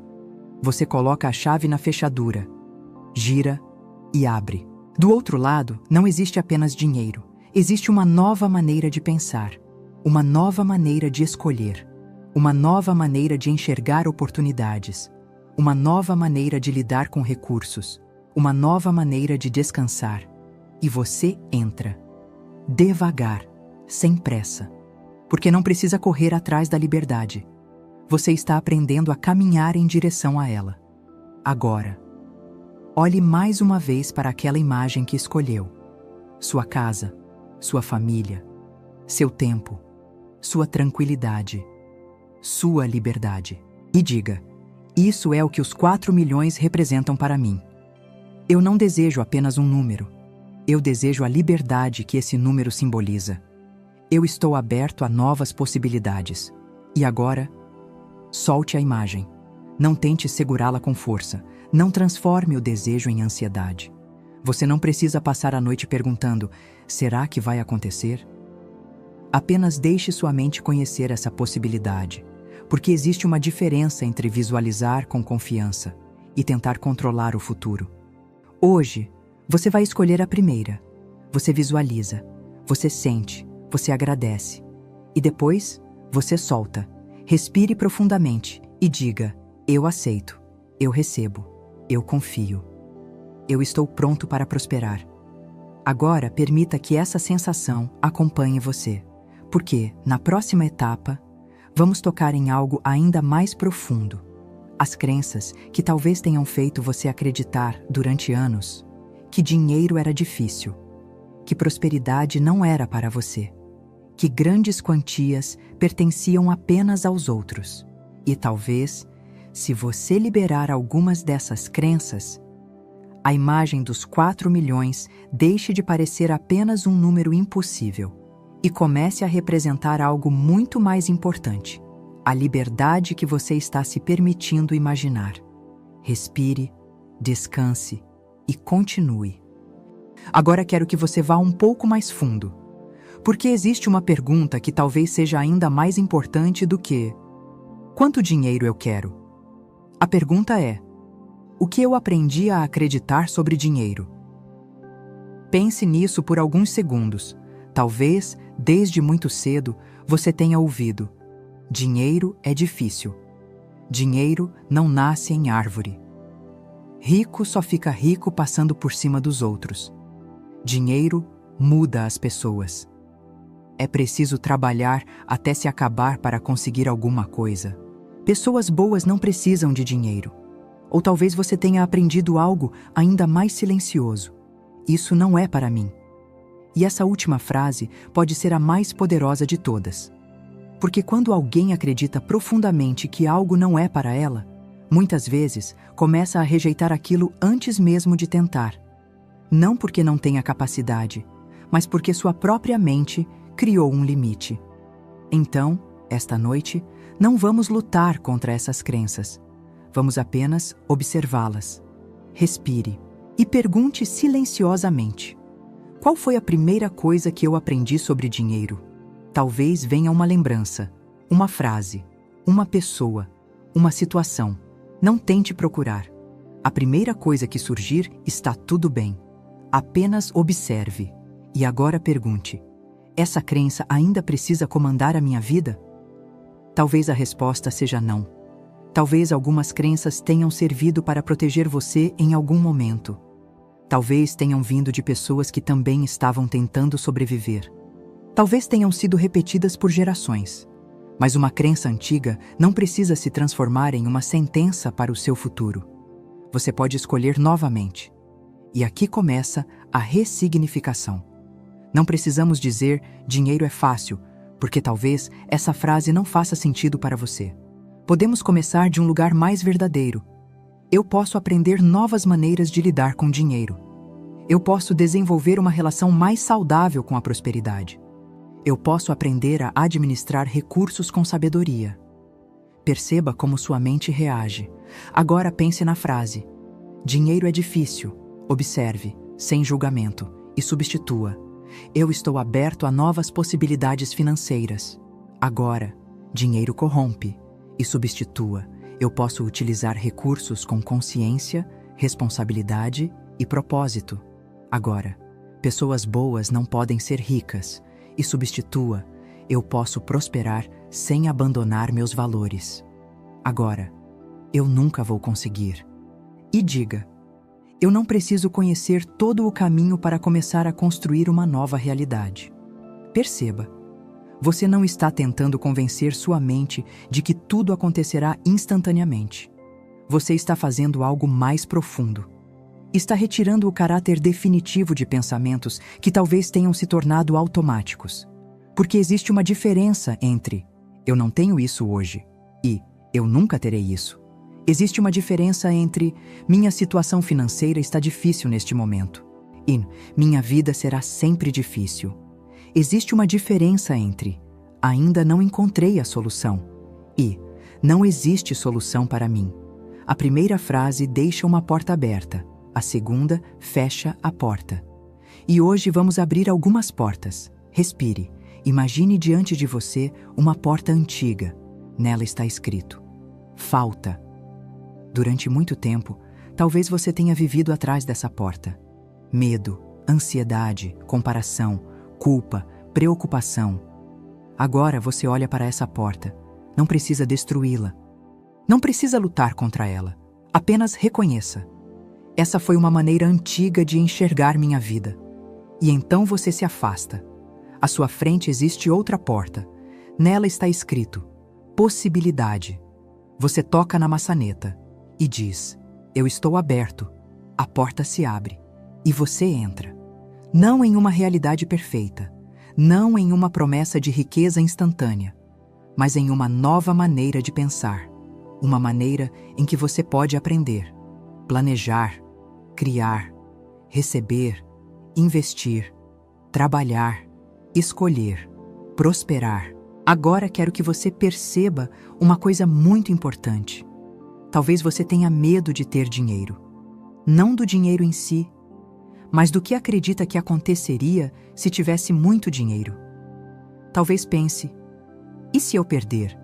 Você coloca a chave na fechadura, gira e abre. Do outro lado, não existe apenas dinheiro. Existe uma nova maneira de pensar, uma nova maneira de escolher, uma nova maneira de enxergar oportunidades, uma nova maneira de lidar com recursos, uma nova maneira de descansar. E você entra, devagar, sem pressa, porque não precisa correr atrás da liberdade. Você está aprendendo a caminhar em direção a ela. Agora, olhe mais uma vez para aquela imagem que escolheu. Sua casa, sua família, seu tempo, sua tranquilidade, sua liberdade. E diga: isso é o que os 4 milhões representam para mim. Eu não desejo apenas um número. Eu desejo a liberdade que esse número simboliza. Eu estou aberto a novas possibilidades. E agora, solte a imagem. Não tente segurá-la com força. Não transforme o desejo em ansiedade. Você não precisa passar a noite perguntando: será que vai acontecer? Apenas deixe sua mente conhecer essa possibilidade, porque existe uma diferença entre visualizar com confiança e tentar controlar o futuro. Hoje, você vai escolher a primeira. Você visualiza, você sente, você agradece. E depois, você solta. Respire profundamente e diga: eu aceito, eu recebo, eu confio. Eu estou pronto para prosperar. Agora, permita que essa sensação acompanhe você, porque, na próxima etapa, vamos tocar em algo ainda mais profundo. As crenças que talvez tenham feito você acreditar, durante anos, que dinheiro era difícil, que prosperidade não era para você, que grandes quantias pertenciam apenas aos outros. E talvez, se você liberar algumas dessas crenças, a imagem dos 4 milhões deixe de parecer apenas um número impossível e comece a representar algo muito mais importante: a liberdade que você está se permitindo imaginar. Respire, descanse e continue. Agora quero que você vá um pouco mais fundo, porque existe uma pergunta que talvez seja ainda mais importante do que: quanto dinheiro eu quero? A pergunta é: o que eu aprendi a acreditar sobre dinheiro? Pense nisso por alguns segundos. Talvez, desde muito cedo, você tenha ouvido: dinheiro é difícil. Dinheiro não nasce em árvore. Rico só fica rico passando por cima dos outros. Dinheiro muda as pessoas. É preciso trabalhar até se acabar para conseguir alguma coisa. Pessoas boas não precisam de dinheiro. Ou talvez você tenha aprendido algo ainda mais silencioso: isso não é para mim. E essa última frase pode ser a mais poderosa de todas. Porque quando alguém acredita profundamente que algo não é para ela, muitas vezes começa a rejeitar aquilo antes mesmo de tentar. Não porque não tenha capacidade, mas porque sua própria mente criou um limite. Então, esta noite, não vamos lutar contra essas crenças. Vamos apenas observá-las. Respire. e pergunte silenciosamente: qual foi a primeira coisa que eu aprendi sobre dinheiro? Talvez venha uma lembrança, uma frase, uma pessoa, uma situação. Não tente procurar. A primeira coisa que surgir está tudo bem. Apenas observe. E agora pergunte: essa crença ainda precisa comandar a minha vida? Talvez a resposta seja não. Talvez algumas crenças tenham servido para proteger você em algum momento. Talvez tenham vindo de pessoas que também estavam tentando sobreviver. Talvez tenham sido repetidas por gerações. Mas uma crença antiga não precisa se transformar em uma sentença para o seu futuro. Você pode escolher novamente. E aqui começa a ressignificação. Não precisamos dizer dinheiro é fácil, porque talvez essa frase não faça sentido para você. Podemos começar de um lugar mais verdadeiro. Eu posso aprender novas maneiras de lidar com dinheiro. Eu posso desenvolver uma relação mais saudável com a prosperidade. Eu posso aprender a administrar recursos com sabedoria. Perceba como sua mente reage. Agora pense na frase: dinheiro é difícil. Observe, sem julgamento, e substitua: eu estou aberto a novas possibilidades financeiras. Agora, dinheiro corrompe. E substitua: eu posso utilizar recursos com consciência, responsabilidade e propósito. Agora, pessoas boas não podem ser ricas. E substitua: eu posso prosperar sem abandonar meus valores. Agora, eu nunca vou conseguir. E diga: eu não preciso conhecer todo o caminho para começar a construir uma nova realidade. Perceba, você não está tentando convencer sua mente de que tudo acontecerá instantaneamente. Você está fazendo algo mais profundo. Está retirando o caráter definitivo de pensamentos que talvez tenham se tornado automáticos. Porque existe uma diferença entre eu não tenho isso hoje e eu nunca terei isso. Existe uma diferença entre minha situação financeira está difícil neste momento e minha vida será sempre difícil. Existe uma diferença entre ainda não encontrei a solução e não existe solução para mim. A primeira frase deixa uma porta aberta. A segunda fecha a porta. E hoje vamos abrir algumas portas. Respire. Imagine diante de você uma porta antiga. Nela está escrito: falta. Durante muito tempo, talvez você tenha vivido atrás dessa porta. Medo, ansiedade, comparação, culpa, preocupação. Agora você olha para essa porta. Não precisa destruí-la. Não precisa lutar contra ela. Apenas reconheça: essa foi uma maneira antiga de enxergar minha vida. E então você se afasta. À sua frente existe outra porta. Nela está escrito: possibilidade. Você toca na maçaneta e diz: eu estou aberto. A porta se abre e você entra. Não em uma realidade perfeita, não em uma promessa de riqueza instantânea, mas em uma nova maneira de pensar. Uma maneira em que você pode aprender, planejar, criar, receber, investir, trabalhar, escolher, prosperar. Agora quero que você perceba uma coisa muito importante. Talvez você tenha medo de ter dinheiro. Não do dinheiro em si, mas do que acredita que aconteceria se tivesse muito dinheiro. Talvez pense: e se eu perder?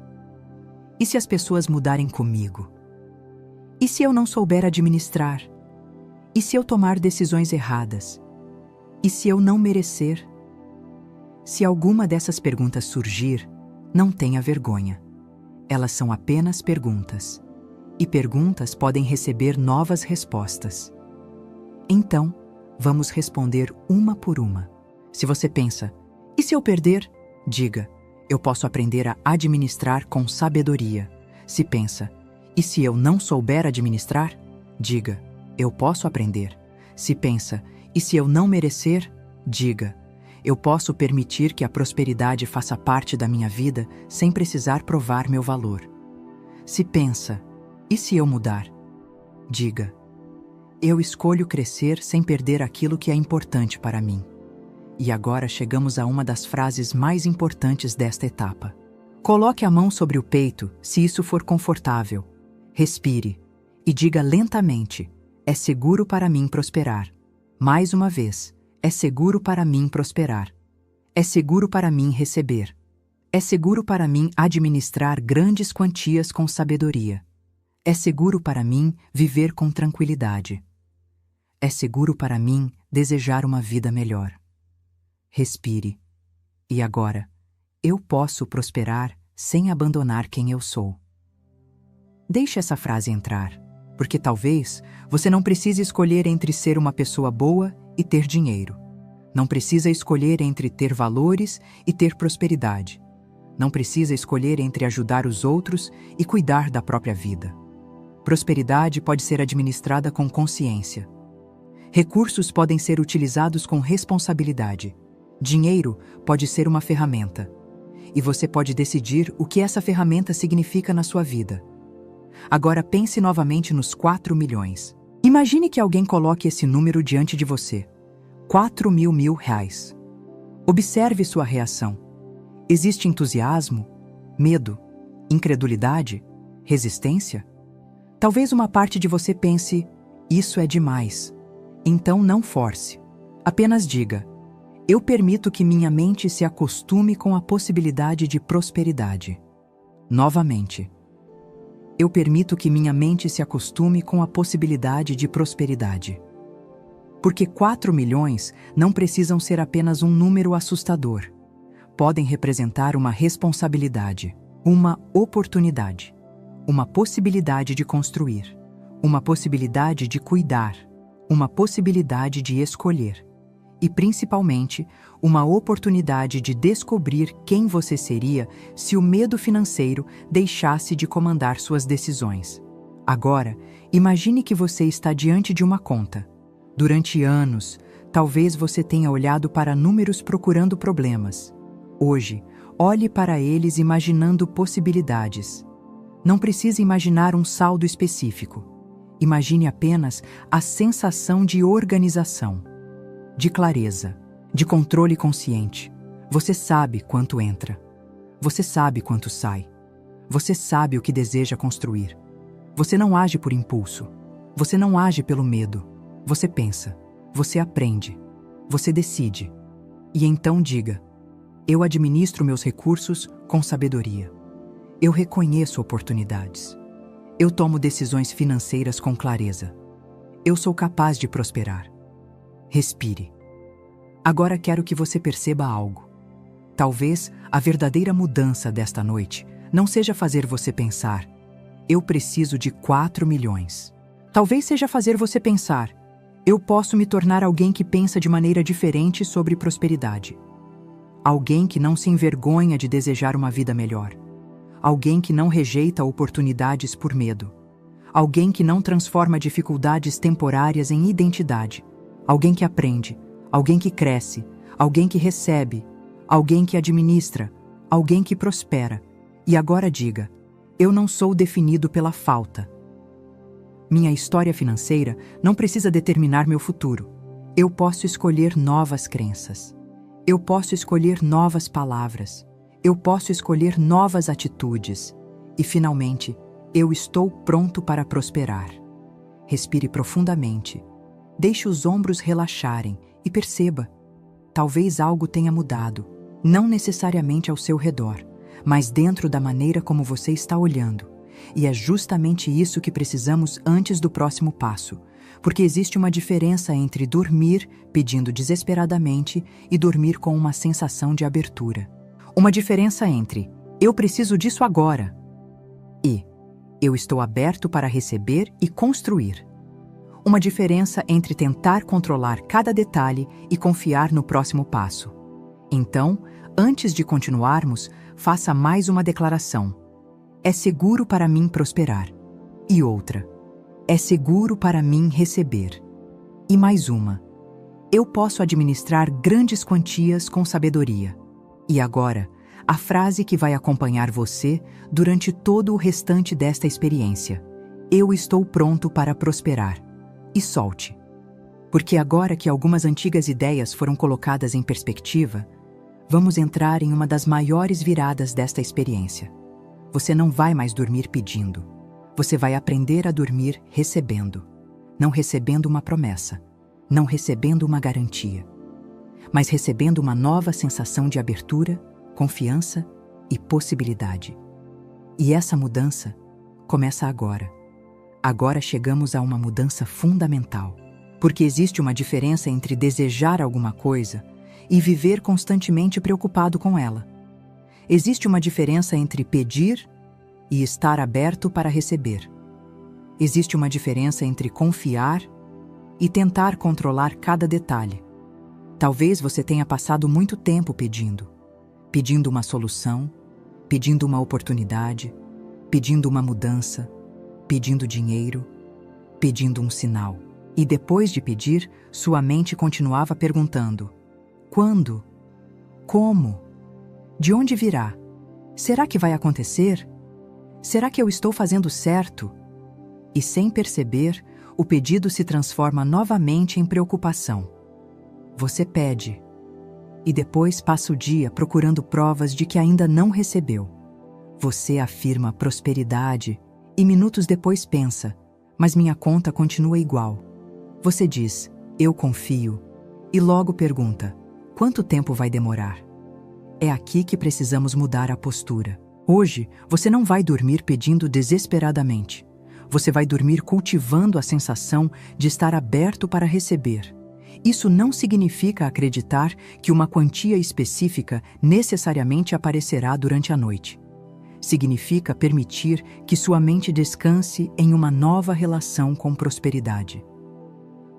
E se as pessoas mudarem comigo? E se eu não souber administrar? E se eu tomar decisões erradas? E se eu não merecer? Se alguma dessas perguntas surgir, não tenha vergonha. Elas são apenas perguntas. E perguntas podem receber novas respostas. Então, vamos responder uma por uma. Se você pensa: e se eu perder? Diga: eu posso aprender a administrar com sabedoria. Se pensa: e se eu não souber administrar? Diga: eu posso aprender. Se pensa: e se eu não merecer? Diga: eu posso permitir que a prosperidade faça parte da minha vida sem precisar provar meu valor. Se pensa: e se eu mudar? Diga: eu escolho crescer sem perder aquilo que é importante para mim. E agora chegamos a uma das frases mais importantes desta etapa. Coloque a mão sobre o peito, se isso for confortável. Respire e diga lentamente: É seguro para mim prosperar. Mais uma vez, é seguro para mim prosperar. É seguro para mim receber. É seguro para mim administrar grandes quantias com sabedoria. É seguro para mim viver com tranquilidade. É seguro para mim desejar uma vida melhor. Respire. E agora, eu posso prosperar sem abandonar quem eu sou. Deixe essa frase entrar, porque talvez você não precise escolher entre ser uma pessoa boa e ter dinheiro. Não precisa escolher entre ter valores e ter prosperidade. Não precisa escolher entre ajudar os outros e cuidar da própria vida. Prosperidade pode ser administrada com consciência. Recursos podem ser utilizados com responsabilidade. Dinheiro pode ser uma ferramenta. E você pode decidir o que essa ferramenta significa na sua vida. Agora pense novamente nos 4 milhões. Imagine que alguém coloque esse número diante de você. 4.000 reais. Observe sua reação. Existe entusiasmo, medo, incredulidade, resistência? Talvez uma parte de você pense, isso é demais. Então não force. Apenas diga, eu permito que minha mente se acostume com a possibilidade de prosperidade. Novamente. Eu permito que minha mente se acostume com a possibilidade de prosperidade. Porque 4 milhões não precisam ser apenas um número assustador. Podem representar uma responsabilidade, uma oportunidade, uma possibilidade de construir, uma possibilidade de cuidar, uma possibilidade de escolher e, principalmente, uma oportunidade de descobrir quem você seria se o medo financeiro deixasse de comandar suas decisões. Agora, imagine que você está diante de uma conta. Durante anos, talvez você tenha olhado para números procurando problemas. Hoje, olhe para eles imaginando possibilidades. Não precisa imaginar um saldo específico. Imagine apenas a sensação de organização, de clareza, de controle consciente. Você sabe quanto entra. Você sabe quanto sai. Você sabe o que deseja construir. Você não age por impulso. Você não age pelo medo. Você pensa. Você aprende. Você decide. E então diga: eu administro meus recursos com sabedoria. Eu reconheço oportunidades. Eu tomo decisões financeiras com clareza. Eu sou capaz de prosperar. Respire. Agora quero que você perceba algo. Talvez a verdadeira mudança desta noite não seja fazer você pensar, eu preciso de 4 milhões. Talvez seja fazer você pensar, eu posso me tornar alguém que pensa de maneira diferente sobre prosperidade. Alguém que não se envergonha de desejar uma vida melhor. Alguém que não rejeita oportunidades por medo. Alguém que não transforma dificuldades temporárias em identidade. Alguém que aprende. Alguém que cresce. Alguém que recebe. Alguém que administra. Alguém que prospera. E agora diga, eu não sou definido pela falta. Minha história financeira não precisa determinar meu futuro. Eu posso escolher novas crenças. Eu posso escolher novas palavras. Eu posso escolher novas atitudes. E, finalmente, eu estou pronto para prosperar. Respire profundamente. Deixe os ombros relaxarem e perceba. Talvez algo tenha mudado. Não necessariamente ao seu redor, mas dentro da maneira como você está olhando. E é justamente isso que precisamos antes do próximo passo. Porque existe uma diferença entre dormir pedindo desesperadamente e dormir com uma sensação de abertura. Uma diferença entre eu preciso disso agora e eu estou aberto para receber e construir. Uma diferença entre tentar controlar cada detalhe e confiar no próximo passo. Então, antes de continuarmos, faça mais uma declaração. É seguro para mim prosperar. E outra. É seguro para mim receber. E mais uma. Eu posso administrar grandes quantias com sabedoria. E agora, a frase que vai acompanhar você durante todo o restante desta experiência. Eu estou pronto para prosperar. E solte. Porque agora que algumas antigas ideias foram colocadas em perspectiva, vamos entrar em uma das maiores viradas desta experiência. Você não vai mais dormir pedindo. Você vai aprender a dormir recebendo. não recebendo uma promessa, não recebendo uma garantia, mas recebendo uma nova sensação de abertura, confiança e possibilidade. E essa mudança começa agora. Agora chegamos a uma mudança fundamental, porque existe uma diferença entre desejar alguma coisa e viver constantemente preocupado com ela. Existe uma diferença entre pedir e estar aberto para receber. Existe uma diferença entre confiar e tentar controlar cada detalhe. Talvez você tenha passado muito tempo pedindo uma solução, pedindo uma oportunidade, pedindo uma mudança, pedindo dinheiro, pedindo um sinal. E depois de pedir, sua mente continuava perguntando: quando? Como? De onde virá? Será que vai acontecer? Será que eu estou fazendo certo? E sem perceber, o pedido se transforma novamente em preocupação. Você pede, e depois passa o dia procurando provas de que ainda não recebeu. Você afirma prosperidade e minutos depois pensa: mas minha conta continua igual. Você diz: eu confio, e logo pergunta: quanto tempo vai demorar? É aqui que precisamos mudar a postura. Hoje, você não vai dormir pedindo desesperadamente. Você vai dormir cultivando a sensação de estar aberto para receber. Isso não significa acreditar que uma quantia específica necessariamente aparecerá durante a noite. Significa permitir que sua mente descanse em uma nova relação com prosperidade.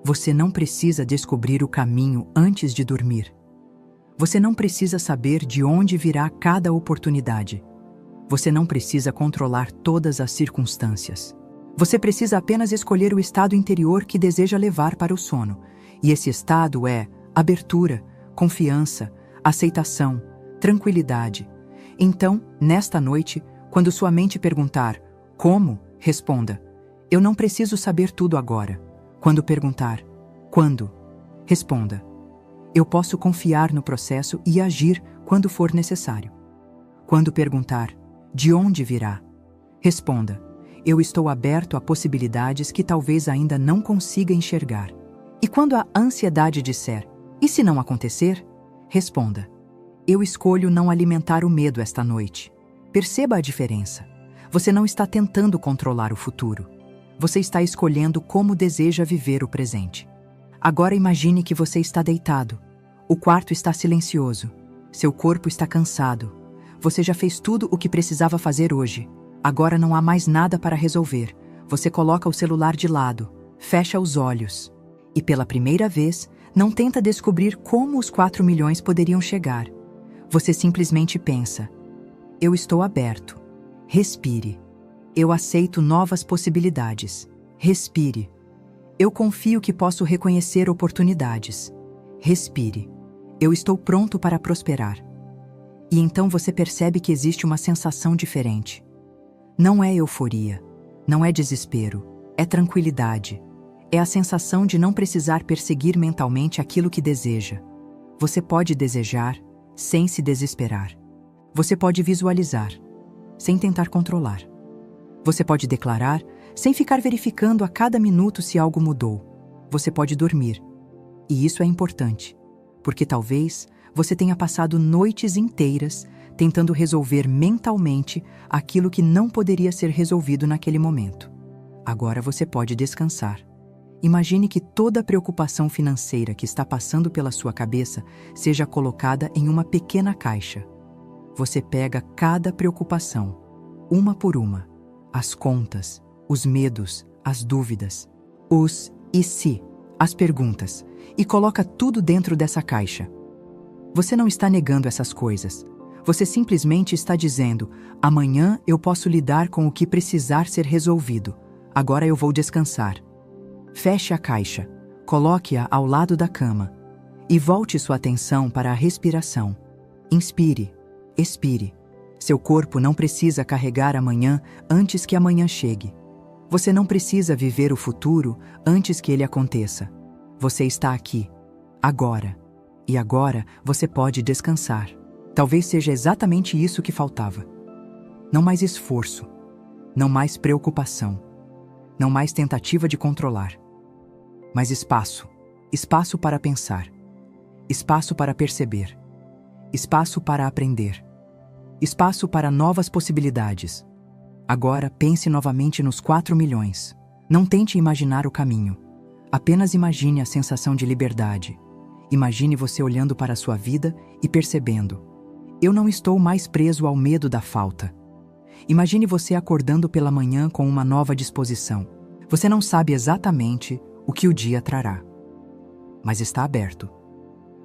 Você não precisa descobrir o caminho antes de dormir. Você não precisa saber de onde virá cada oportunidade. Você não precisa controlar todas as circunstâncias. Você precisa apenas escolher o estado interior que deseja levar para o sono. E esse estado é abertura, confiança, aceitação, tranquilidade. Então, nesta noite, quando sua mente perguntar como, responda: eu não preciso saber tudo agora. Quando perguntar quando, responda: eu posso confiar no processo e agir quando for necessário. Quando perguntar de onde virá, responda: eu estou aberto a possibilidades que talvez ainda não consiga enxergar. E quando a ansiedade disser: e se não acontecer? Responda: eu escolho não alimentar o medo esta noite. Perceba a diferença. Você não está tentando controlar o futuro. Você está escolhendo como deseja viver o presente. Agora imagine que você está deitado. O quarto está silencioso. Seu corpo está cansado. Você já fez tudo o que precisava fazer hoje. Agora não há mais nada para resolver. Você coloca o celular de lado, fecha os olhos. E pela primeira vez, não tenta descobrir como os 4 milhões poderiam chegar. Você simplesmente pensa: eu estou aberto. Respire. Eu aceito novas possibilidades. Respire. Eu confio que posso reconhecer oportunidades. Respire. Eu estou pronto para prosperar. E então você percebe que existe uma sensação diferente. Não é euforia, não é desespero, é tranquilidade. É a sensação de não precisar perseguir mentalmente aquilo que deseja. Você pode desejar sem se desesperar. Você pode visualizar, sem tentar controlar. Você pode declarar, sem ficar verificando a cada minuto se algo mudou. Você pode dormir. E isso é importante, porque talvez você tenha passado noites inteiras tentando resolver mentalmente aquilo que não poderia ser resolvido naquele momento. Agora você pode descansar. Imagine que toda a preocupação financeira que está passando pela sua cabeça seja colocada em uma pequena caixa. Você pega cada preocupação, uma por uma, as contas, os medos, as dúvidas, os e se, as perguntas, e coloca tudo dentro dessa caixa. Você não está negando essas coisas. Você simplesmente está dizendo: amanhã eu posso lidar com o que precisar ser resolvido. Agora eu vou descansar. Feche a caixa, coloque-a ao lado da cama e volte sua atenção para a respiração. Inspire, expire. Seu corpo não precisa carregar amanhã antes que amanhã chegue. Você não precisa viver o futuro antes que ele aconteça. Você está aqui, agora. E agora você pode descansar. Talvez seja exatamente isso que faltava. Não mais esforço, não mais preocupação, não mais tentativa de controlar. mas espaço. Espaço para pensar. Espaço para perceber. Espaço para aprender. Espaço para novas possibilidades. Agora pense novamente nos 4 milhões. Não tente imaginar o caminho. Apenas imagine a sensação de liberdade. Imagine você olhando para a sua vida e percebendo: eu não estou mais preso ao medo da falta. Imagine você acordando pela manhã com uma nova disposição. Você não sabe exatamente o que o dia trará, mas está aberto.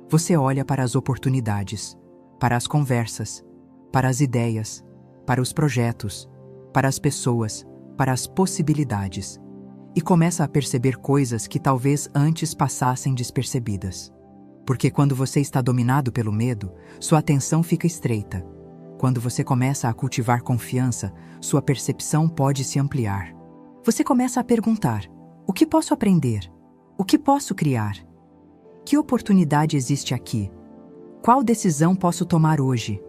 Você olha para as oportunidades, para as conversas, para as ideias, para os projetos, para as pessoas, para as possibilidades, e começa a perceber coisas que talvez antes passassem despercebidas. Porque quando você está dominado pelo medo, sua atenção fica estreita. Quando você começa a cultivar confiança, sua percepção pode se ampliar. Você começa a perguntar: o que posso aprender? O que posso criar? Que oportunidade existe aqui? Qual decisão posso tomar hoje?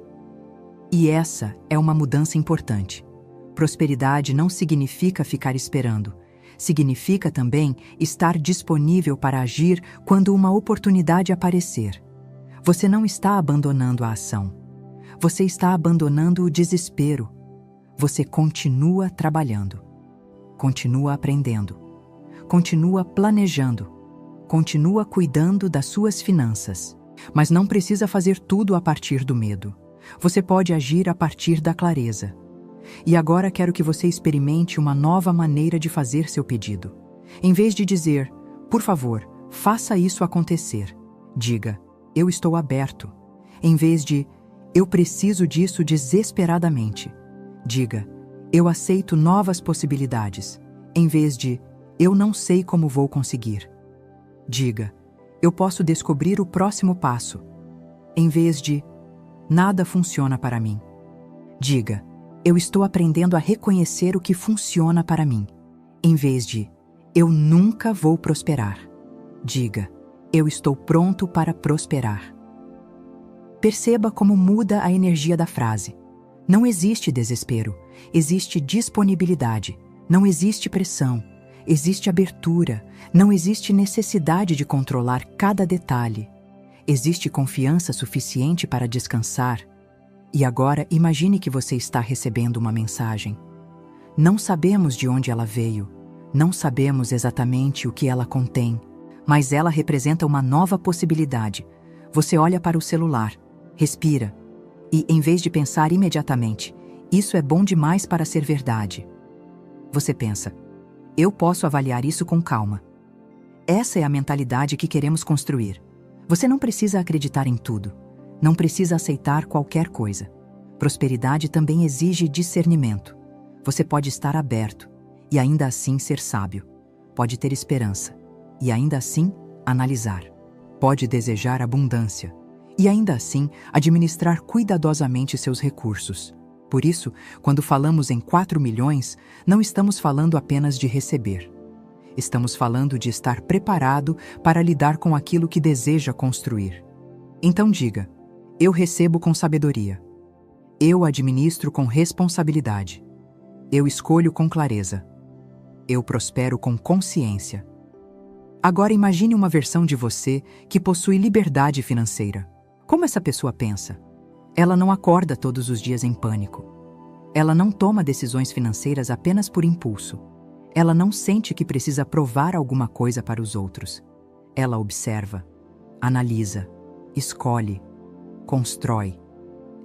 E essa é uma mudança importante. Prosperidade não significa ficar esperando. Significa também estar disponível para agir quando uma oportunidade aparecer. Você não está abandonando a ação. Você está abandonando o desespero. Você continua trabalhando. Continua aprendendo. Continua planejando. Continua cuidando das suas finanças. Mas não precisa fazer tudo a partir do medo. Você pode agir a partir da clareza. E agora quero que você experimente uma nova maneira de fazer seu pedido. Em vez de dizer: por favor, faça isso acontecer, diga: eu estou aberto. Em vez de: eu preciso disso desesperadamente, diga: eu aceito novas possibilidades. Em vez de: eu não sei como vou conseguir, diga: eu posso descobrir o próximo passo. Em vez de: nada funciona para mim, diga: eu estou aprendendo a reconhecer o que funciona para mim. Em vez de: eu nunca vou prosperar, diga: eu estou pronto para prosperar. Perceba como muda a energia da frase. Não existe desespero, existe disponibilidade. Não existe pressão, existe abertura. Não existe necessidade de controlar cada detalhe. Existe confiança suficiente para descansar. E agora imagine que você está recebendo uma mensagem. Não sabemos de onde ela veio, não sabemos exatamente o que ela contém, mas ela representa uma nova possibilidade. Você olha para o celular, respira, e em vez de pensar imediatamente: isso é bom demais para ser verdade, você pensa: eu posso avaliar isso com calma. Essa é a mentalidade que queremos construir. Você não precisa acreditar em tudo. Não precisa aceitar qualquer coisa. Prosperidade também exige discernimento. Você pode estar aberto e ainda assim ser sábio. Pode ter esperança e ainda assim analisar. Pode desejar abundância e ainda assim administrar cuidadosamente seus recursos. Por isso, quando falamos em 4 milhões, não estamos falando apenas de receber. Estamos falando de estar preparado para lidar com aquilo que deseja construir. Então diga: eu recebo com sabedoria. Eu administro com responsabilidade. Eu escolho com clareza. Eu prospero com consciência. Agora imagine uma versão de você que possui liberdade financeira. Como essa pessoa pensa? Ela não acorda todos os dias em pânico. Ela não toma decisões financeiras apenas por impulso. Ela não sente que precisa provar alguma coisa para os outros. Ela observa, analisa, escolhe, constrói.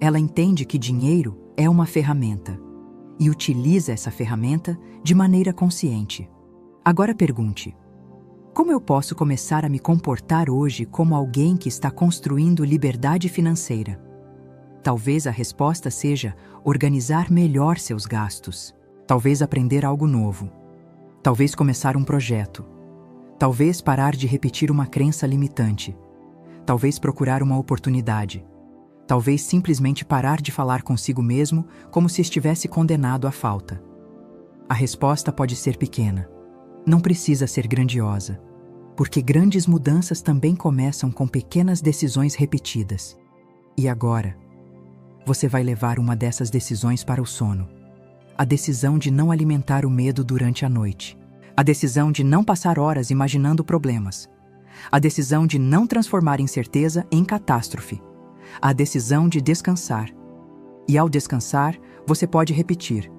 Ela entende que dinheiro é uma ferramenta e utiliza essa ferramenta de maneira consciente. Agora pergunte: como eu posso começar a me comportar hoje como alguém que está construindo liberdade financeira? Talvez a resposta seja organizar melhor seus gastos. Talvez aprender algo novo. Talvez começar um projeto. Talvez parar de repetir uma crença limitante. Talvez procurar uma oportunidade. Talvez simplesmente parar de falar consigo mesmo como se estivesse condenado à falta. A resposta pode ser pequena. Não precisa ser grandiosa, porque grandes mudanças também começam com pequenas decisões repetidas. E agora, você vai levar uma dessas decisões para o sono. A decisão de não alimentar o medo durante a noite. A decisão de não passar horas imaginando problemas. A decisão de não transformar incerteza em catástrofe. A decisão de descansar. E ao descansar, você pode repetir: